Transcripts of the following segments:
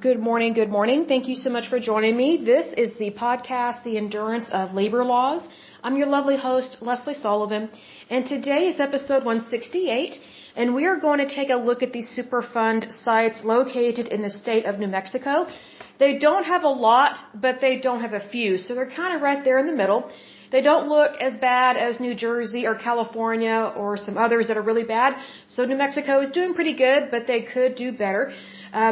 Good morning, good morning. Thank you so much for joining me. This is the podcast, The Endurance of Labor Laws. I'm your lovely host, Lesley Sullivan, and today is episode 168, and we are going to take a look at these Superfund sites located in the state of New Mexico. They don't have a lot, but they don't have a few, so they're kind of right there in the middle. They don't look as bad as New Jersey or California or some others that are really bad, so New Mexico is doing pretty good, but they could do better.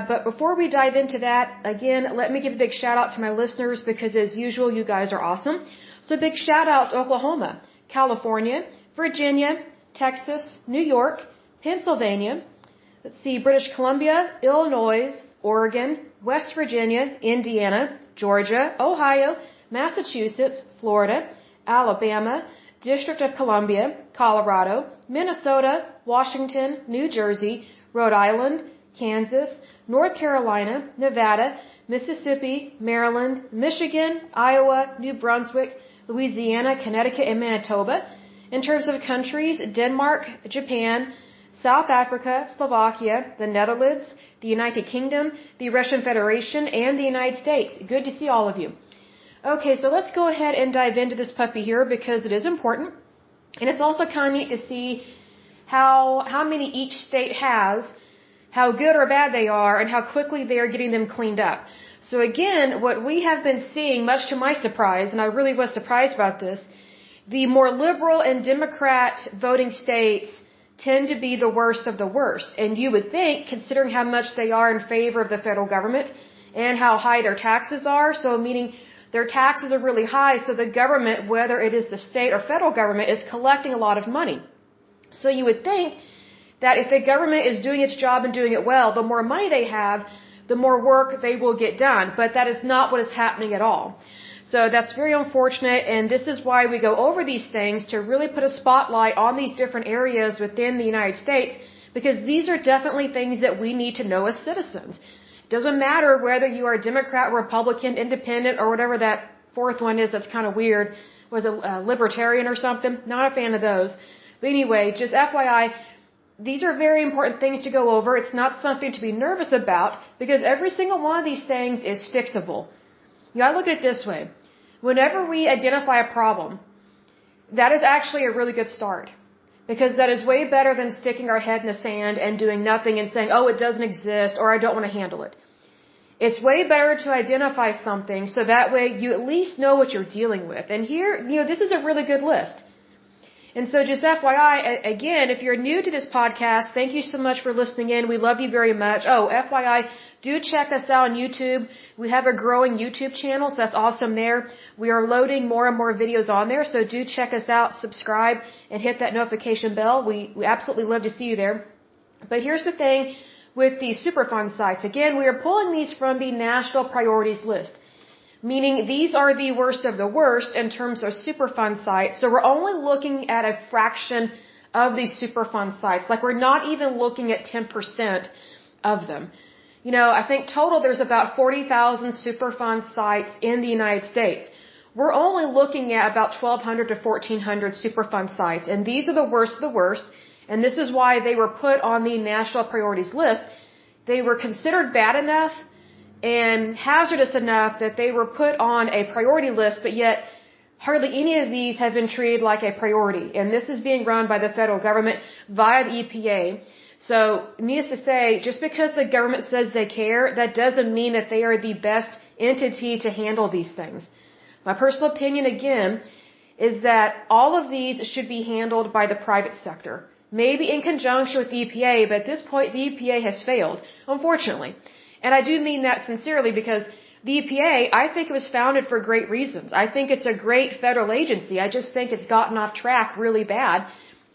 But before we dive into that, again, let me give a big shout out to my listeners because as usual, you guys are awesome. So big shout out to Oklahoma, California, Virginia, Texas, New York, Pennsylvania, British Columbia, Illinois, Oregon, West Virginia, Indiana, Georgia, Ohio, Massachusetts, Florida, Alabama, District of Columbia, Colorado, Minnesota, Washington, New Jersey, Rhode Island, Kansas, North Carolina, Nevada, Mississippi, Maryland, Michigan, Iowa, New Brunswick, Louisiana, Connecticut, and Manitoba. In terms of countries, Denmark, Japan, South Africa, Slovakia, the Netherlands, the United Kingdom, the Russian Federation, and the United States. Good to see all of you. Okay, so let's go ahead and dive into this puppy here because it is important. And it's also kind of neat to see how many each state has, how good or bad they are, and how quickly they are getting them cleaned up. So again, what we have been seeing, much to my surprise, and I really was surprised about this, the more liberal and Democrat voting states tend to be the worst of the worst. And you would think, considering how much they are in favor of the federal government and how high their taxes are, so meaning their taxes are really high, so the government, whether it is the state or federal government, is collecting a lot of money. So you would think that if the government is doing its job and doing it well, the more money they have, the more work they will get done. But that is not what is happening at all. So that's very unfortunate, and this is why we go over these things, to really put a spotlight on these different areas within the United States, because these are definitely things that we need to know as citizens. It doesn't matter whether you are Democrat, Republican, Independent, or whatever that fourth one is that's kind of weird. Was it libertarian or something? Not a fan of those. But anyway, just FYI, these are very important things to go over. It's not something to be nervous about because every single one of these things is fixable. You gotta look at it this way. Whenever we identify a problem, that is actually a really good start because that is way better than sticking our head in the sand and doing nothing and saying, oh, it doesn't exist or I don't want to handle it. It's way better to identify something so that way you at least know what you're dealing with. And here, this is a really good list. And so just FYI, again, if you're new to this podcast, thank you so much for listening in. We love you very much. Oh, FYI, do check us out on YouTube. We have a growing YouTube channel, so that's awesome there. We are loading more and more videos on there, so do check us out, subscribe, and hit that notification bell. We absolutely love to see you there. But here's the thing with the Superfund sites. Again, we are pulling these from the National Priorities List, meaning these are the worst of the worst in terms of Superfund sites. So we're only looking at a fraction of these Superfund sites. Like we're not even looking at 10% of them. I think total there's about 40,000 Superfund sites in the United States. We're only looking at about 1,200 to 1,400 Superfund sites. And these are the worst of the worst. And this is why they were put on the National Priorities List. They were considered bad enough and hazardous enough that they were put on a priority list, but yet hardly any of these have been treated like a priority. And this is being run by the federal government via the EPA. So, needless to say, just because the government says they care, that doesn't mean that they are the best entity to handle these things. My personal opinion, again, is that all of these should be handled by the private sector. Maybe in conjunction with the EPA, but at this point the EPA has failed, unfortunately. And I do mean that sincerely because the EPA, I think it was founded for great reasons. I think it's a great federal agency. I just think it's gotten off track really bad.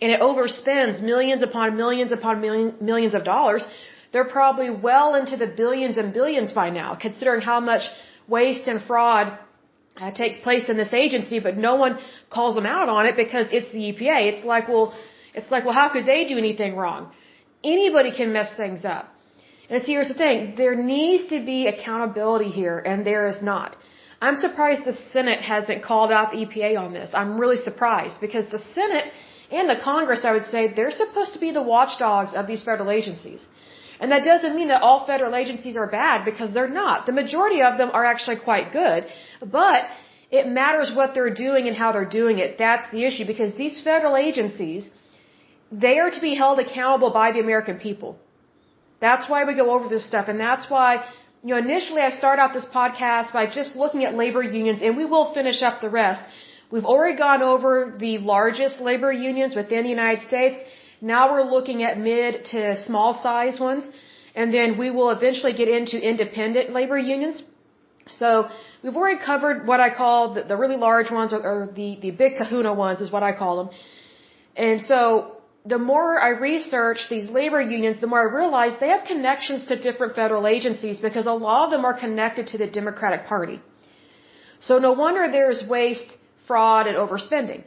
And it overspends millions upon millions upon millions of dollars. They're probably well into the billions and billions by now, considering how much waste and fraud takes place in this agency, but no one calls them out on it because it's the EPA. It's like, well, how could they do anything wrong? Anybody can mess things up. And see, here's the thing. There needs to be accountability here, and there is not. I'm surprised the Senate hasn't called out the EPA on this. I'm really surprised because the Senate and the Congress, I would say, they're supposed to be the watchdogs of these federal agencies. And that doesn't mean that all federal agencies are bad, because they're not. The majority of them are actually quite good, but it matters what they're doing and how they're doing it. That's the issue, because these federal agencies, they are to be held accountable by the American people. That's why we go over this stuff, and that's why, initially I start out this podcast by just looking at labor unions, and we will finish up the rest. We've already gone over the largest labor unions within the United States. Now we're looking at mid to small size ones, and then we will eventually get into independent labor unions. So we've already covered what I call the really large ones, or the big kahuna ones is what I call them. And so the more I research these labor unions, the more I realize they have connections to different federal agencies, because a lot of them are connected to the Democratic Party. So no wonder there's waste, fraud, and overspending.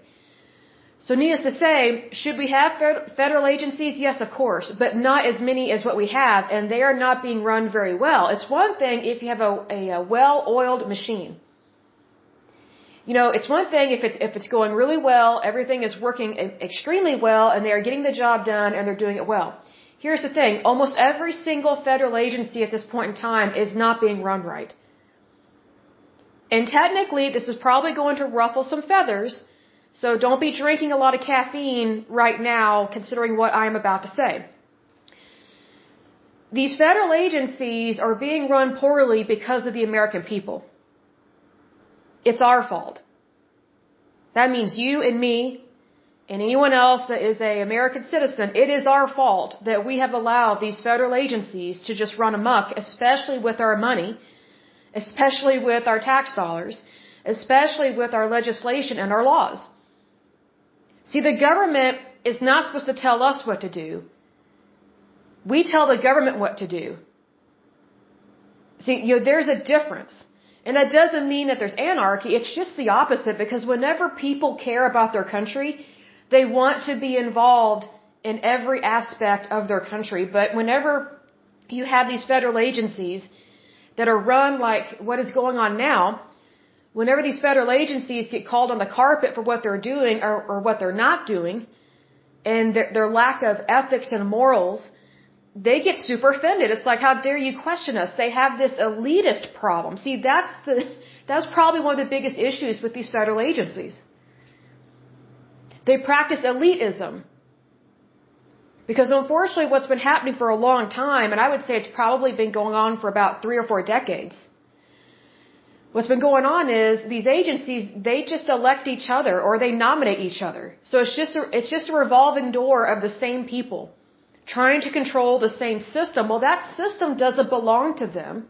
So needless to say, should we have federal agencies? Yes, of course, but not as many as what we have, and they are not being run very well. It's one thing if you have a well-oiled machine. It's one thing if it's going really well, everything is working extremely well, and they are getting the job done, and they're doing it well. Here's the thing, almost every single federal agency at this point in time is not being run right. And technically, this is probably going to ruffle some feathers, so don't be drinking a lot of caffeine right now, considering what I'm about to say. These federal agencies are being run poorly because of the American people. It's our fault. That means you and me and anyone else that is an American citizen, it is our fault that we have allowed these federal agencies to just run amok, especially with our money, especially with our tax dollars, especially with our legislation and our laws. See, the government is not supposed to tell us what to do. We tell the government what to do. See, there's a difference. And that doesn't mean that there's anarchy. It's just the opposite, because whenever people care about their country, they want to be involved in every aspect of their country. But whenever you have these federal agencies that are run like what is going on now, whenever these federal agencies get called on the carpet for what they're doing or what they're not doing, and their lack of ethics and morals, they get super offended. It's like, how dare you question us? They have this elitist problem. See, that's probably one of the biggest issues with these federal agencies. They practice elitism. Because unfortunately what's been happening for a long time, and I would say it's probably been going on for about 3 or 4 decades, what's been going on is these agencies, they just elect each other or they nominate each other. So it's just a revolving door of the same people trying to control the same system. Well, that system doesn't belong to them.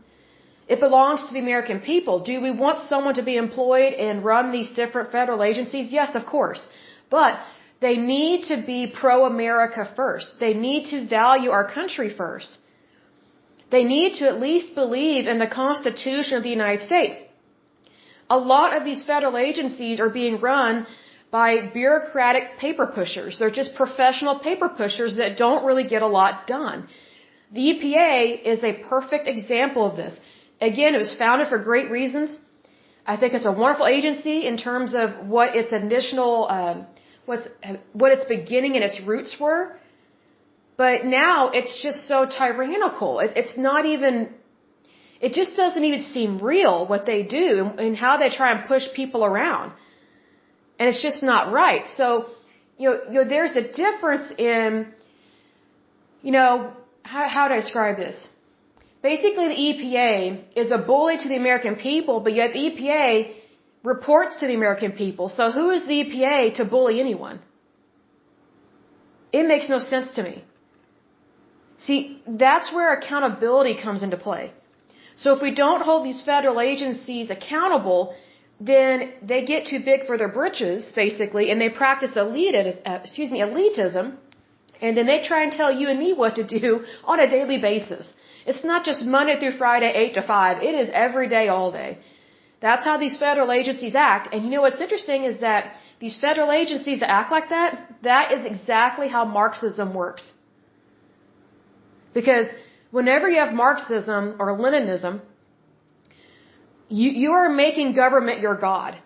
It belongs to the American people. Do we want someone to be employed and run these different federal agencies? Yes, of course. But they need to be pro-America first. They need to value our country first. They need to at least believe in the Constitution of the United States. A lot of these federal agencies are being run by bureaucratic paper pushers. They're just professional paper pushers that don't really get a lot done. The EPA is a perfect example of this. Again, it was founded for great reasons. I think it's a wonderful agency in terms of what its initial, what its beginning and its roots were. But now it's just so tyrannical. It's not even, it just doesn't even seem real what they do and how they try and push people around. And it's just not right. So, there's a difference in, how do I describe this? Basically, the EPA is a bully to the American people, but yet the EPA reports to the American people. So who is the EPA to bully anyone? It makes no sense to me. See, that's where accountability comes into play. So if we don't hold these federal agencies accountable, then they get too big for their britches, basically, and they practice elitism, and then they try and tell you and me what to do on a daily basis. It's not just Monday through Friday, 8 to 5. It is every day, all day. That's how these federal agencies act. And what's interesting is that these federal agencies that act like that is exactly how Marxism works. Because whenever you have Marxism or Leninism, you are making government your god.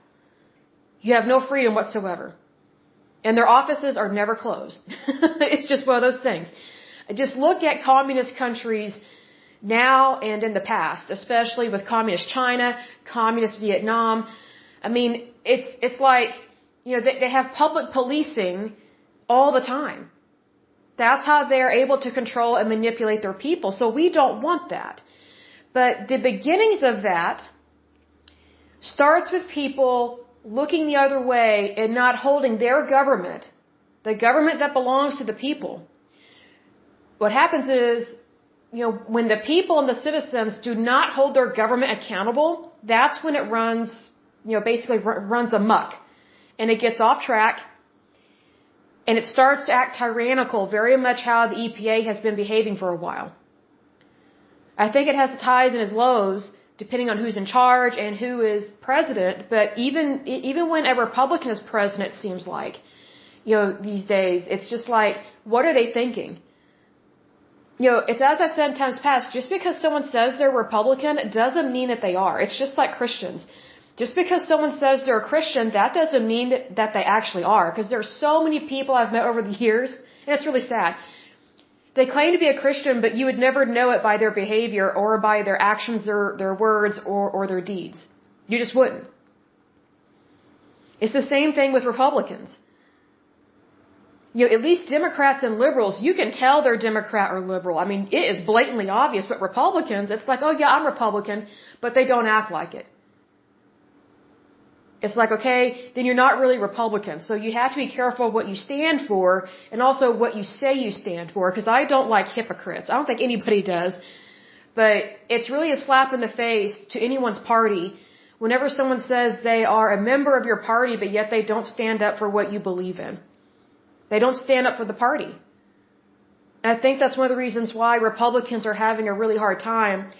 You have no freedom whatsoever. And their offices are never closed. It's just one of those things. Just look at communist countries now and in the past, especially with communist China, communist Vietnam. I mean, it's like, they have public policing all the time. That's how they're able to control and manipulate their people. So we don't want that. But the beginnings of that starts with people looking the other way and not holding their government, the government that belongs to the people. What happens is, when the people and the citizens do not hold their government accountable, that's when it runs, basically runs amok. And it gets off track. And it starts to act tyrannical, very much how the EPA has been behaving for a while. I think it has its highs and its lows, depending on who's in charge and who is president. But even when a Republican is president, it seems like, these days, it's just like, what are they thinking? It's as I've said in times past, just because someone says they're Republican doesn't mean that they are. It's just like Christians. Just because someone says they're a Christian, that doesn't mean that they actually are. Because there are so many people I've met over the years, and it's really sad. They claim to be a Christian, but you would never know it by their behavior or by their actions, their words, or their deeds. You just wouldn't. It's the same thing with Republicans. At least Democrats and liberals, you can tell they're Democrat or liberal. I mean, it is blatantly obvious. But Republicans, it's like, oh yeah, I'm Republican, but they don't act like it. It's like, okay, then you're not really Republican. So you have to be careful what you stand for and also what you say you stand for. Because I don't like hypocrites. I don't think anybody does. But it's really a slap in the face to anyone's party whenever someone says they are a member of your party, but yet they don't stand up for what you believe in. They don't stand up for the party. And I think that's one of the reasons why Republicans are having a really hard time.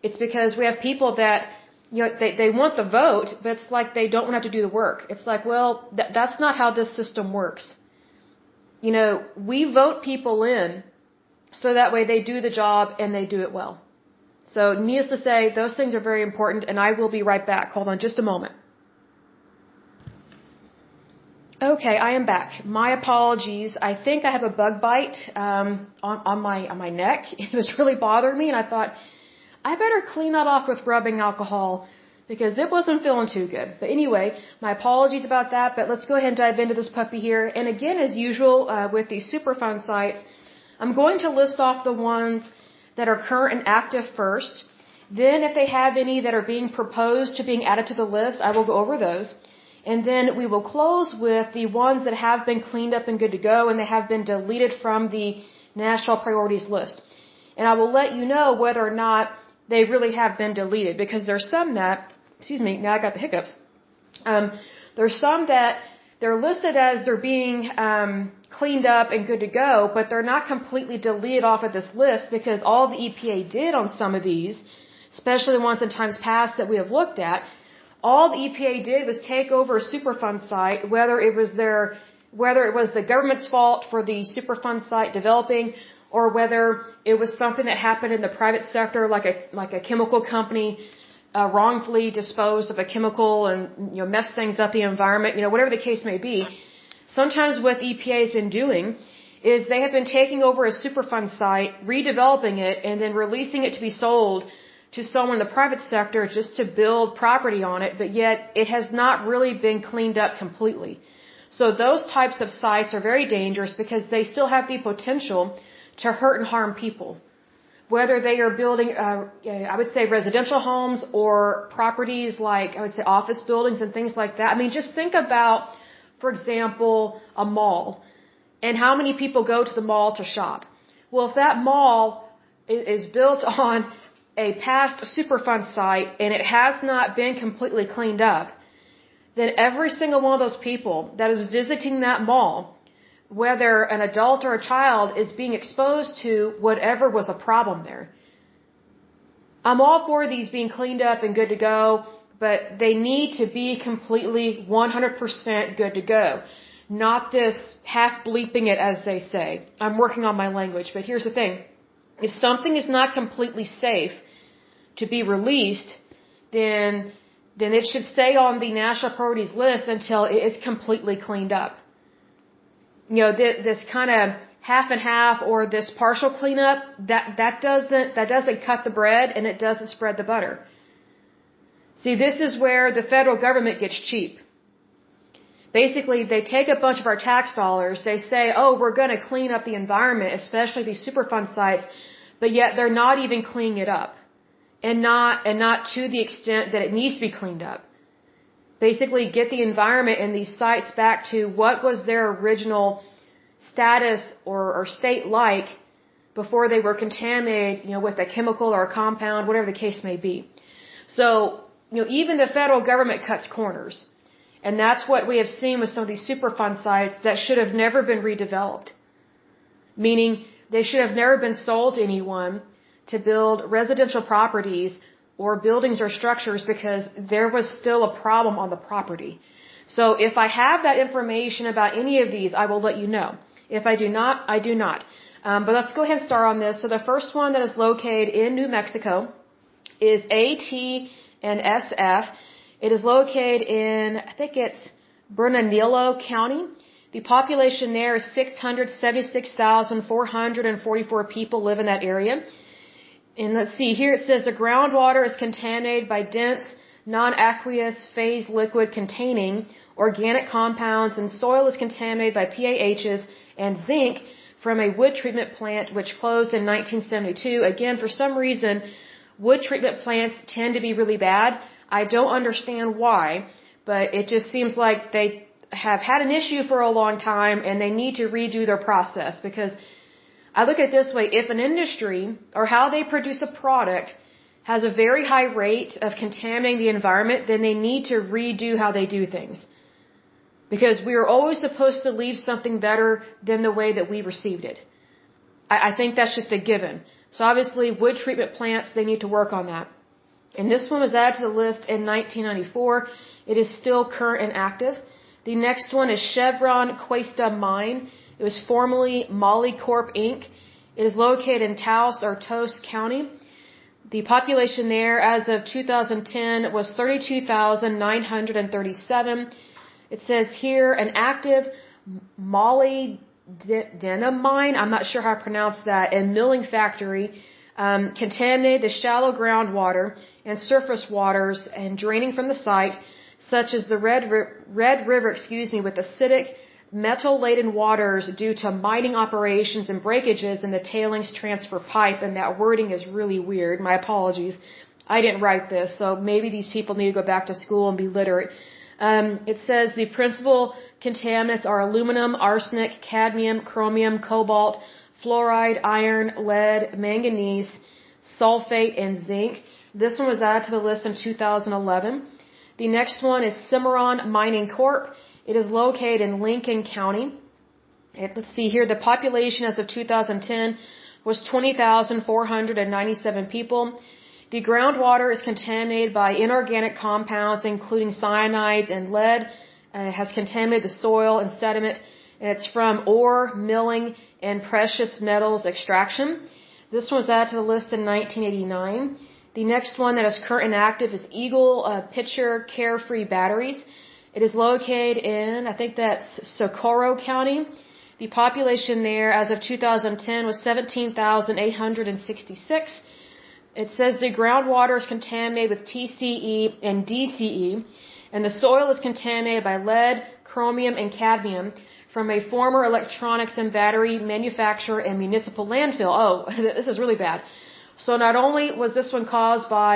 It's because we have people that, they want the vote, but it's like they don't want to have to do the work. It's like, well, that's not how this system works. We vote people in so that way they do the job and they do it well. So needless to say, those things are very important, and I will be right back. Hold on just a moment. Okay, I am back. My apologies. I think I have a bug bite on my neck. It was really bothering me, and I thought, I better clean that off with rubbing alcohol because it wasn't feeling too good. But anyway, my apologies about that, but let's go ahead and dive into this puppy here. And again, as usual, with the Superfund sites, I'm going to list off the ones that are current and active first. Then if they have any that are being proposed to being added to the list, I will go over those. And then we will close with the ones that have been cleaned up and good to go and they have been deleted from the national priorities list. And I will let you know whether or not they really have been deleted, because there's some that, now I got the hiccups. There's some that they're listed as they're being cleaned up and good to go, but they're not completely deleted off of this list because all the EPA did on some of these, especially the ones in times past that we have looked at, all the EPA did was take over a Superfund site, whether it was the government's fault for the Superfund site developing, or whether it was something that happened in the private sector, like a chemical company wrongfully disposed of a chemical and messed things up the environment, whatever the case may be. Sometimes what EPA has been doing is they have been taking over a Superfund site, redeveloping it, and then releasing it to be sold to someone in the private sector just to build property on it, but yet it has not really been cleaned up completely. So those types of sites are very dangerous because they still have the potential to hurt and harm people. Whether they are building, I would say residential homes or properties like, I would say office buildings and things like that. I mean, just think about, for example, a mall and how many people go to the mall to shop. Well, if that mall is built on a past Superfund site and it has not been completely cleaned up, then every single one of those people that is visiting that mall, whether an adult or a child, is being exposed to whatever was a problem there. I'm all for these being cleaned up and good to go, but they need to be completely 100% good to go. Not this half bleeping it, as they say. I'm working on my language, but here's the thing. If something is not completely safe to be released, then it should stay on the national priorities list until it is completely cleaned up. This kind of half and half or this partial cleanup, that doesn't cut the bread and it doesn't spread the butter. See, this is where the federal government gets cheap. Basically, they take a bunch of our tax dollars, they say, oh, we're going to clean up the environment, especially these Superfund sites, but yet they're not even cleaning it up. And not to the extent that it needs to be cleaned up. Basically, get the environment and these sites back to what was their original status or state like before they were contaminated, with a chemical or a compound, whatever the case may be. So, even the federal government cuts corners. And that's what we have seen with some of these Superfund sites that should have never been redeveloped. Meaning, they should have never been sold to anyone to build residential properties or buildings or structures because there was still a problem on the property. So if I have that information about any of these, I will let you know. If I do not, I do not. But let's go ahead and start on this. So the first one that is located in New Mexico is AT&SF. It is located in, I think it's Bernalillo County. The population there is 676,444 people live in that area. And let's see, here it says the groundwater is contaminated by dense, non-aqueous phase liquid containing organic compounds, and soil is contaminated by PAHs and zinc from a wood treatment plant which closed in 1972. Again, for some reason, wood treatment plants tend to be really bad. I don't understand why, but it just seems like they have had an issue for a long time and they need to redo their process because I look at it this way, if an industry or how they produce a product has a very high rate of contaminating the environment, then they need to redo how they do things. Because we are always supposed to leave something better than the way that we received it. I think that's just a given. So obviously, wood treatment plants, they need to work on that. And this one was added to the list in 1994. It is still current and active. The next one is Chevron Cuesta Mine. It was formerly Molycorp Inc. It is located in Taos or Taos County. The population there as of 2010 was 32,937. It says here an active molybdenum mine, I'm not sure how to pronounce that, and milling factory contaminated the shallow groundwater and surface waters and draining from the site, such as the Red River, with acidic metal-laden waters due to mining operations and breakages in the tailings transfer pipe, and that wording is really weird. My apologies. I didn't write this, so maybe these people need to go back to school and be literate. It says the principal contaminants are aluminum, arsenic, cadmium, chromium, cobalt, fluoride, iron, lead, manganese, sulfate, and zinc. This one was added to the list in 2011. The next one is Cimarron Mining Corp. It is located in Lincoln County. Let's see here, the population as of 2010 was 20,497 people. The groundwater is contaminated by inorganic compounds, including cyanides and lead. It has contaminated the soil and sediment, and it's from ore, milling, and precious metals extraction. This one was added to the list in 1989. The next one that is current and active is Eagle Pitcher Carefree Batteries. It is located in, I think that's Socorro County. The population there as of 2010 was 17,866. It says the groundwater is contaminated with TCE and DCE, and the soil is contaminated by lead, chromium, and cadmium from a former electronics and battery manufacturer and municipal landfill. Oh, this is really bad. So not only was this one caused by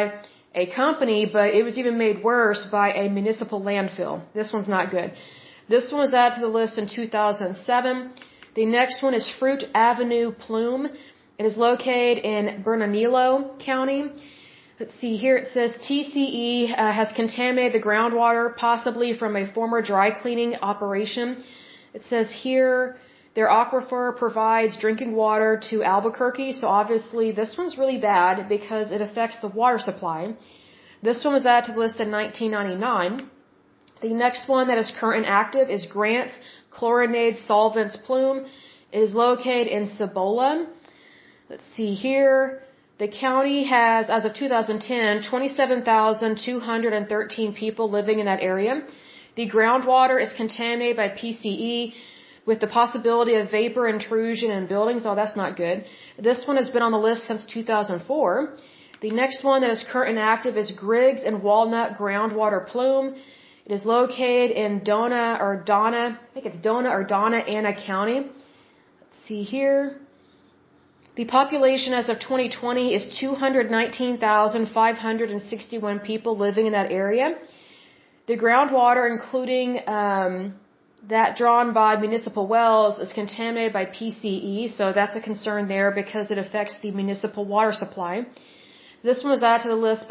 a company, but it was even made worse by a municipal landfill. This one's not good. This one was added to the list in 2007. The next one is Fruit Avenue Plume. It is located in Bernalillo County. Let's see here, it says TCE has contaminated the groundwater, possibly from a former dry cleaning operation. It says here their aquifer provides drinking water to Albuquerque, so obviously this one's really bad because it affects the water supply. This one was added to the list in 1999. The next one that is current and active is Grant's Chlorinated Solvents Plume. It is located in Cibola. Let's see here. The county has, as of 2010, 27,213 people living in that area. The groundwater is contaminated by PCE, with the possibility of vapor intrusion in buildings. Oh, that's not good. This one has been on the list since 2004. The next one that is current and active is Griggs and Walnut Groundwater Plume. It is located in Donna, Anna County. Let's see here. The population as of 2020 is 219,561 people living in that area. The groundwater, including that drawn by municipal wells, is contaminated by PCE, so that's a concern there because it affects the municipal water supply. This one was added to the list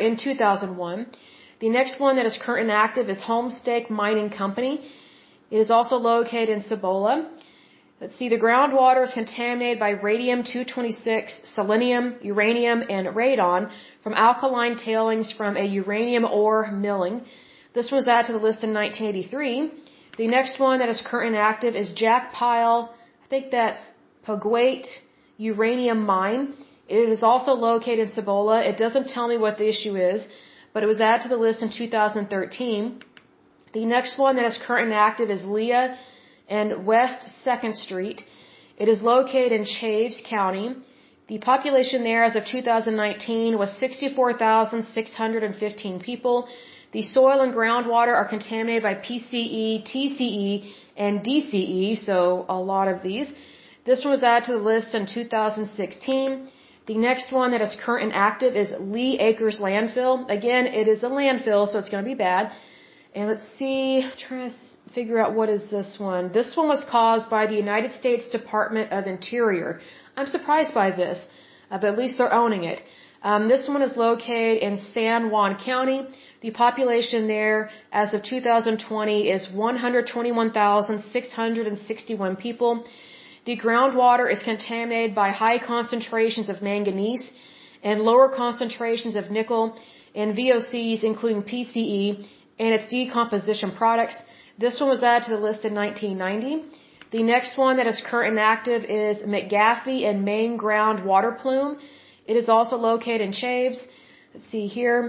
in 2001. The next one that is current and active is Homestake Mining Company. It is also located in Cibola. Let's see, the groundwater is contaminated by radium-226, selenium, uranium, and radon from alkaline tailings from a uranium ore milling. This was added to the list in 1983. The next one that is current and active is Jack Pile, I think that's Poguate Uranium Mine. It is also located in Cibola. It doesn't tell me what the issue is, but it was added to the list in 2013. The next one that is current and active is Leah and West 2nd Street. It is located in Chaves County. The population there as of 2019 was 64,615 people. The soil and groundwater are contaminated by PCE, TCE, and DCE, so a lot of these. This one was added to the list in 2016. The next one that is current and active is Lee Acres Landfill. Again, it is a landfill, so it's going to be bad. And let's see, trying to figure out what is this one. This one was caused by the United States Department of Interior. I'm surprised by this, but at least they're owning it. This one is located in San Juan County. The population there as of 2020 is 121,661 people. The groundwater is contaminated by high concentrations of manganese and lower concentrations of nickel and VOCs, including PCE, and its decomposition products. This one was added to the list in 1990. The next one that is current and active is McGaffey and Main Ground Water Plume. It is also located in Chaves. Let's see here.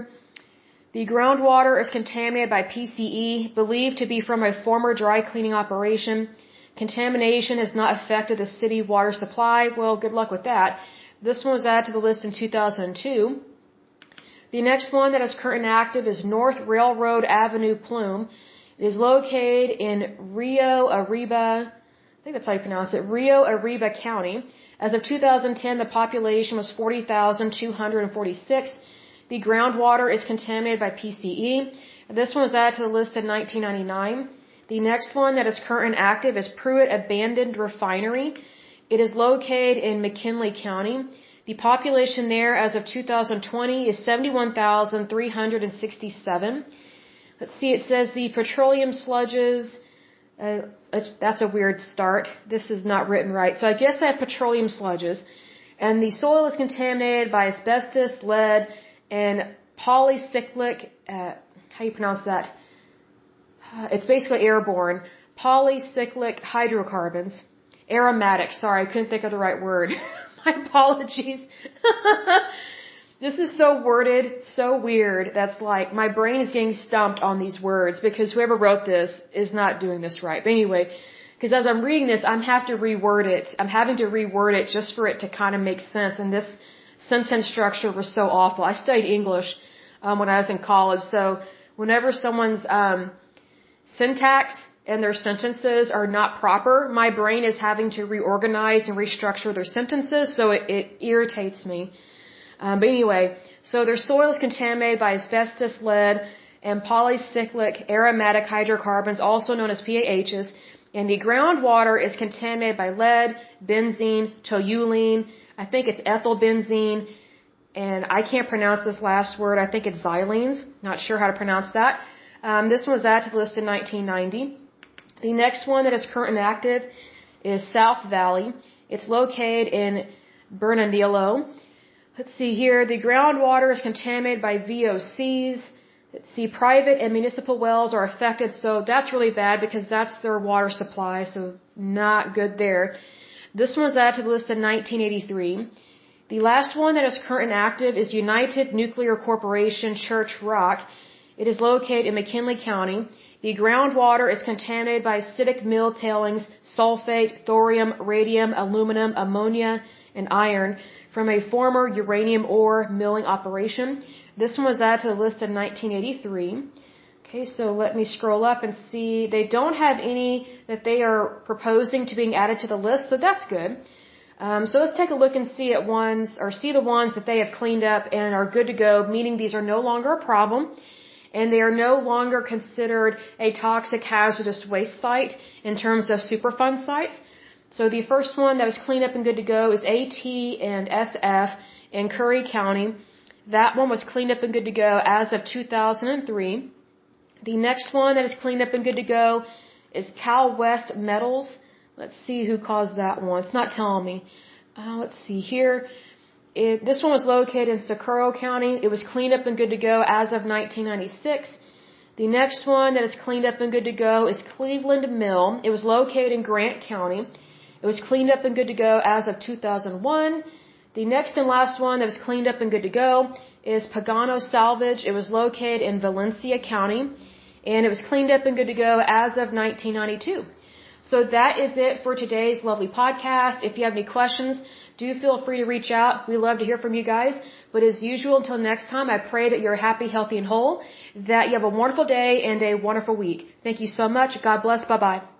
The groundwater is contaminated by PCE, believed to be from a former dry cleaning operation. Contamination has not affected the city water supply. Well, good luck with that. This one was added to the list in 2002. The next one that is current and active is North Railroad Avenue Plume. It is located in Rio Arriba, I think that's how you pronounce it, Rio Arriba County. As of 2010, the population was 40,246. The groundwater is contaminated by PCE. This one was added to the list in 1999. The next one that is current and active is Pruitt Abandoned Refinery. It is located in McKinley County. The population there as of 2020 is 71,367. Let's see, it says the petroleum sludges, that's a weird start. This is not written right. So I guess they have petroleum sludges. And the soil is contaminated by asbestos, lead, and polycyclic, how do you pronounce that? It's basically airborne. Polycyclic hydrocarbons. Aromatic. Sorry, I couldn't think of the right word. My apologies. This is so worded, so weird. That's like, my brain is getting stumped on these words because whoever wrote this is not doing this right. But anyway, because as I'm reading this, I'm having to reword it just for it to kind of make sense. And this sentence structure was so awful. I studied English when I was in college, so whenever someone's syntax and their sentences are not proper, my brain is having to reorganize and restructure their sentences, so it irritates me. But anyway, so their soil is contaminated by asbestos, lead, and polycyclic aromatic hydrocarbons, also known as PAHs, and the groundwater is contaminated by lead, benzene, toluene, I think it's ethylbenzene, and I can't pronounce this last word, I think it's xylenes, not sure how to pronounce that. This one was added to the list in 1990. The next one that is current and active is South Valley. It's located in Bernalillo. Let's see here. The groundwater is contaminated by VOCs. Let's see, private and municipal wells are affected, so that's really bad because that's their water supply, so not good there. This one was added to the list in 1983. The last one that is current and active is United Nuclear Corporation Church Rock. It is located in McKinley County. The groundwater is contaminated by acidic mill tailings, sulfate, thorium, radium, aluminum, ammonia, and iron from a former uranium ore milling operation. This one was added to the list in 1983. Okay, so let me scroll up and see. They don't have any that they are proposing to being added to the list, so that's good. So let's take a look and see the ones that they have cleaned up and are good to go, meaning these are no longer a problem, and they are no longer considered a toxic hazardous waste site in terms of Superfund sites. So the first one that was cleaned up and good to go is AT and SF in Curry County. That one was cleaned up and good to go as of 2003. The next one that is cleaned up and good to go is Cal West Metals. Let's see who caused that one. It's not telling me. Let's see here. This one was located in Socorro County. It was cleaned up and good to go as of 1996. The next one that is cleaned up and good to go is Cleveland Mill. It was located in Grant County. It was cleaned up and good to go as of 2001. The next and last one that was cleaned up and good to go is Pagano Salvage. It was located in Valencia County, and it was cleaned up and good to go as of 1992. So that is it for today's lovely podcast. If you have any questions, do feel free to reach out. We love to hear from you guys. But as usual, until next time, I pray that you're happy, healthy, and whole, that you have a wonderful day and a wonderful week. Thank you so much. God bless. Bye-bye.